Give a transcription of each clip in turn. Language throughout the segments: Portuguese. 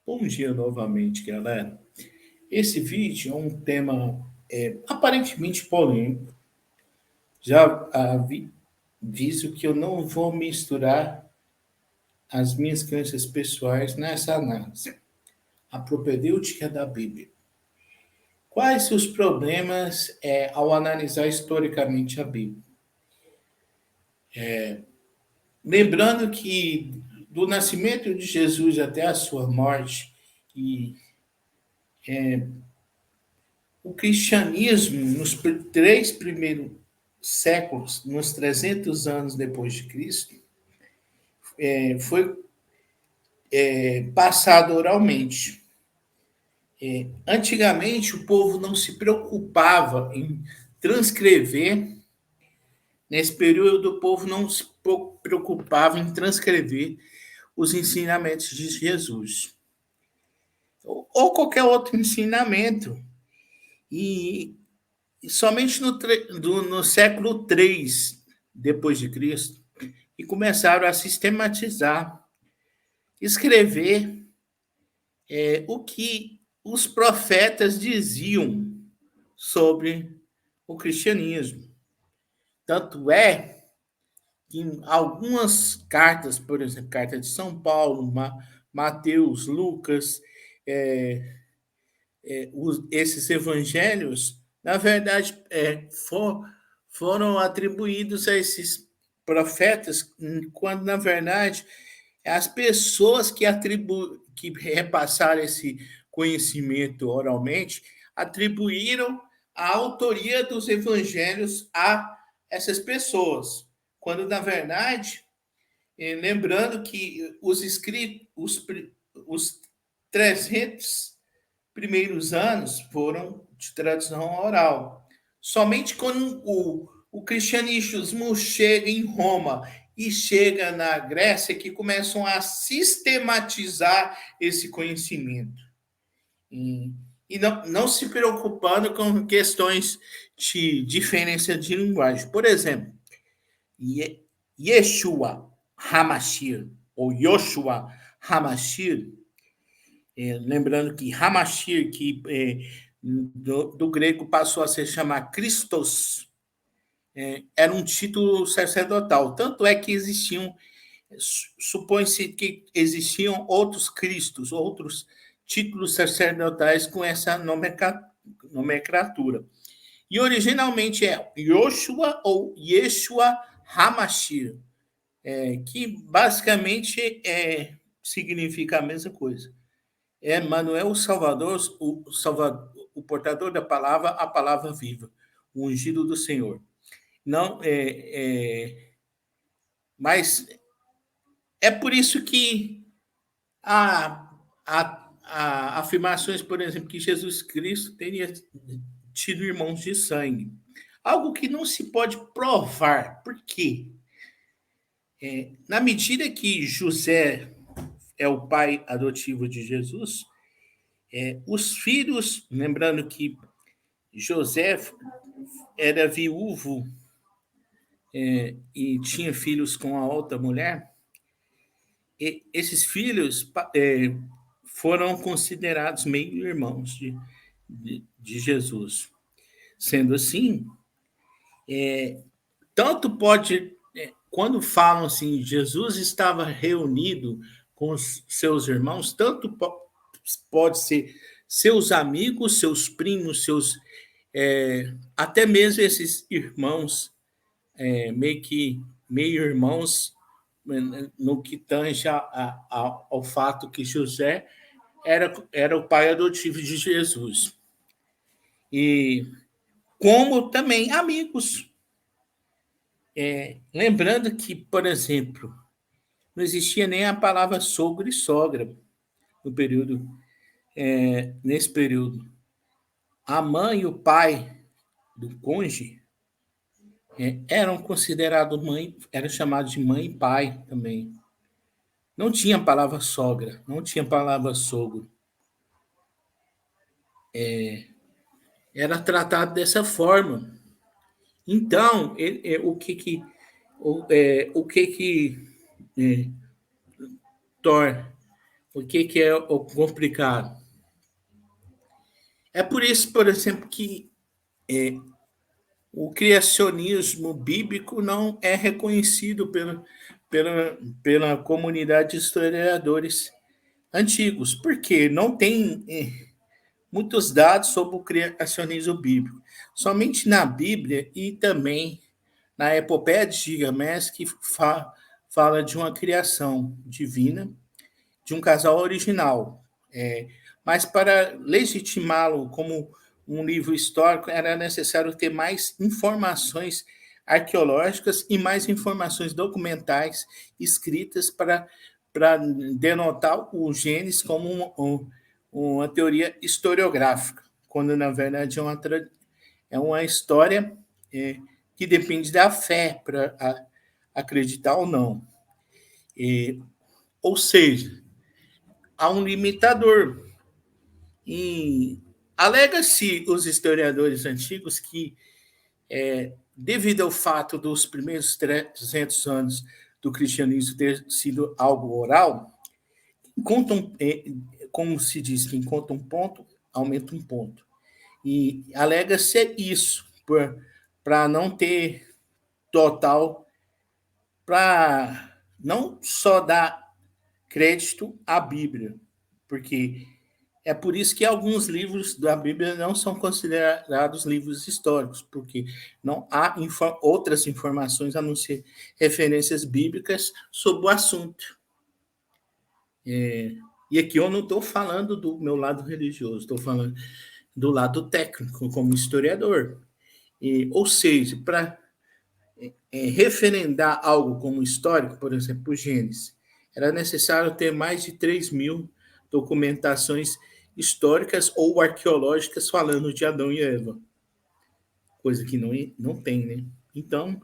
Bom dia novamente, galera. Esse vídeo é um tema aparentemente polêmico. Já aviso que eu não vou misturar as minhas crenças pessoais nessa análise. A propedêutica da Bíblia. Quais os problemas ao analisar historicamente a Bíblia? Lembrando que do nascimento de Jesus até a sua morte, e o cristianismo, nos três primeiros séculos, nos 300 anos depois de Cristo, foi passado oralmente. Antigamente, o povo não se preocupava em transcrever, nesse período, o povo não se preocupava em transcrever os ensinamentos de Jesus, ou qualquer outro ensinamento. E somente no século III depois de Cristo e começaram a sistematizar, escrever o que os profetas diziam sobre o cristianismo. Tanto é que em algumas cartas, por exemplo, carta de São Paulo, Mateus, Lucas, esses evangelhos, na verdade, foram atribuídos a esses profetas, quando, na verdade, as pessoas que repassaram esse conhecimento oralmente atribuíram a autoria dos evangelhos a essas pessoas, quando, na verdade, lembrando que os escritos, os 300 primeiros anos foram de tradição oral. Somente quando o cristianismo chega em Roma e chega na Grécia que começam a sistematizar esse conhecimento. E não se preocupando com questões de diferença de linguagem. Por exemplo, Yeshua Hamashir, ou Yoshua Hamashir, lembrando que Hamashir, que do grego passou a se chamar Christos, era um título sacerdotal. Tanto é que supõe-se que existiam outros Cristos, outros títulos sacerdotais com essa nomenclatura. E originalmente é Yoshua ou Yeshua Hamashir, que basicamente significa a mesma coisa. Manuel Salvador, o portador da palavra, a palavra viva, o ungido do Senhor. Não, mas é por isso que há afirmações, por exemplo, que Jesus Cristo teria tido irmãos de sangue. Algo que não se pode provar. Por quê? Na medida que José é o pai adotivo de Jesus, os filhos, lembrando que José era viúvo e tinha filhos com a outra mulher, e esses filhos foram considerados meio-irmãos de Jesus. Sendo assim, tanto pode, quando falam assim, Jesus estava reunido com os seus irmãos, tanto pode ser seus amigos, seus primos, até mesmo esses irmãos, meio irmãos, no que tange ao fato que José era o pai adotivo de Jesus. E como também amigos. Lembrando que, por exemplo, não existia nem a palavra sogro e sogra no período, nesse período. A mãe e o pai do cônjuge eram considerados mãe, eram chamados de mãe e pai também. Não tinha a palavra sogra, não tinha a palavra sogro. Era tratado dessa forma. Então, o que torna O que é o complicado? É por isso, por exemplo, que o criacionismo bíblico não é reconhecido pela comunidade de historiadores antigos, porque não tem muitos dados sobre o criacionismo bíblico. Somente na Bíblia e também na epopeia de Gilgamesh que fala de uma criação divina de um casal original. Mas para legitimá-lo como um livro histórico, era necessário ter mais informações arqueológicas e mais informações documentais escritas para denotar o Gênesis como uma teoria historiográfica, quando na verdade é uma história que depende da fé para acreditar ou não. Ou seja, há um limitador. E alega-se os historiadores antigos que, devido ao fato dos primeiros 300 anos do cristianismo ter sido algo oral, como se diz, que encontra um ponto, aumenta um ponto. E alega-se isso, para não ter total, para não só dar crédito à Bíblia, porque é por isso que alguns livros da Bíblia não são considerados livros históricos, porque não há outras informações a não ser referências bíblicas sobre o assunto. E aqui eu não estou falando do meu lado religioso, estou falando do lado técnico, como historiador. Ou seja, para referendar algo como histórico, por exemplo, o Gênesis, era necessário ter mais de 3.000 documentações históricas ou arqueológicas falando de Adão e Eva, coisa que não tem, né? Então,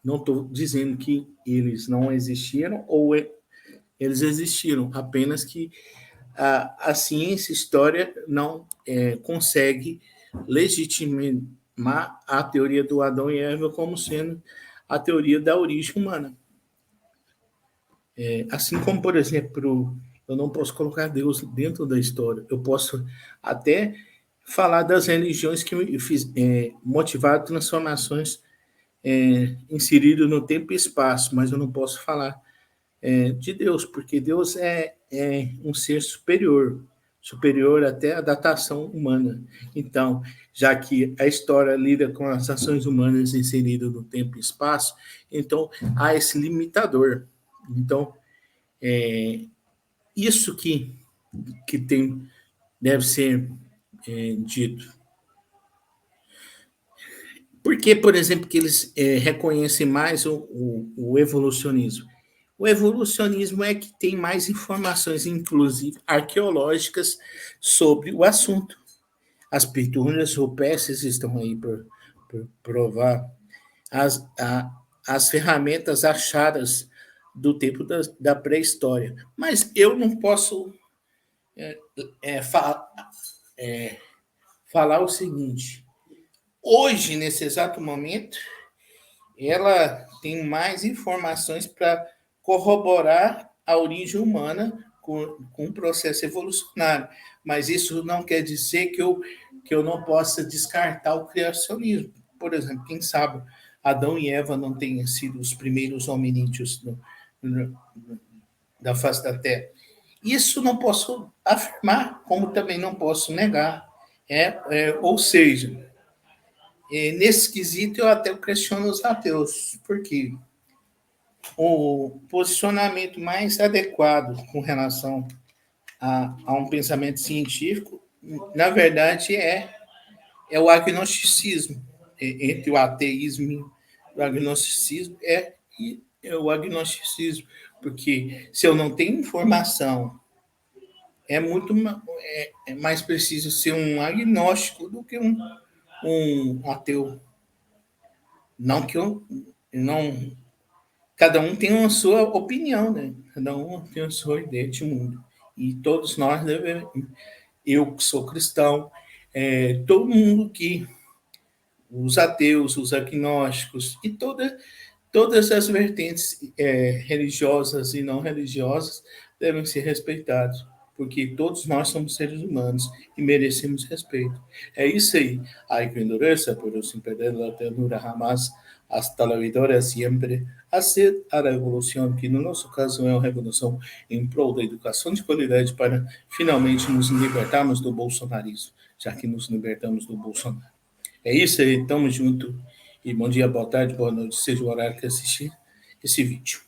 não estou dizendo que eles não existiram ou eles existiram, apenas que a ciência história não consegue legitimar a teoria do Adão e Eva como sendo a teoria da origem humana. Assim como, por exemplo, eu não posso colocar Deus dentro da história. Eu posso até falar das religiões que motivaram transformações inseridas no tempo e espaço, mas eu não posso falar de Deus, porque Deus é um ser superior, superior até à datação humana. Então, já que a história lida com as ações humanas inseridas no tempo e espaço, então há esse limitador. Então, isso que deve ser dito. Por que, por exemplo, que eles reconhecem mais o evolucionismo? O evolucionismo é que tem mais informações, inclusive arqueológicas, sobre o assunto. As pinturas rupestres estão aí para provar. As ferramentas achadas do tempo da pré-história. Mas eu não posso falar o seguinte: hoje, nesse exato momento, ela tem mais informações para corroborar a origem humana com o processo evolucionário. Mas isso não quer dizer que eu não possa descartar o criacionismo. Por exemplo, quem sabe Adão e Eva não tenham sido os primeiros hominídeos da face da Terra. Isso não posso afirmar, como também não posso negar. Ou seja, nesse quesito eu até questiono os ateus, porque o posicionamento mais adequado com relação a um pensamento científico, na verdade, é o agnosticismo. Entre o ateísmo e o agnosticismo é o agnosticismo, porque se eu não tenho informação, é muito mais preciso ser um agnóstico do que um ateu. Não que eu não. Cada um tem a sua opinião, né? Cada um tem a sua ideia de mundo. E todos nós devemos. Eu que sou cristão, todo mundo que. Os ateus, os agnósticos, e Todas as vertentes religiosas e não religiosas devem ser respeitadas, porque todos nós somos seres humanos e merecemos respeito. É isso aí. Hay que endureza, pero sin perder la ternura jamás, hasta la vitória sempre, hacer a revolução, que no nosso caso é uma revolução em prol da educação de qualidade para finalmente nos libertarmos do bolsonarismo, já que nos libertamos do Bolsonaro. É isso aí, tamo junto. E bom dia, boa tarde, boa noite, seja o horário que assistir esse vídeo.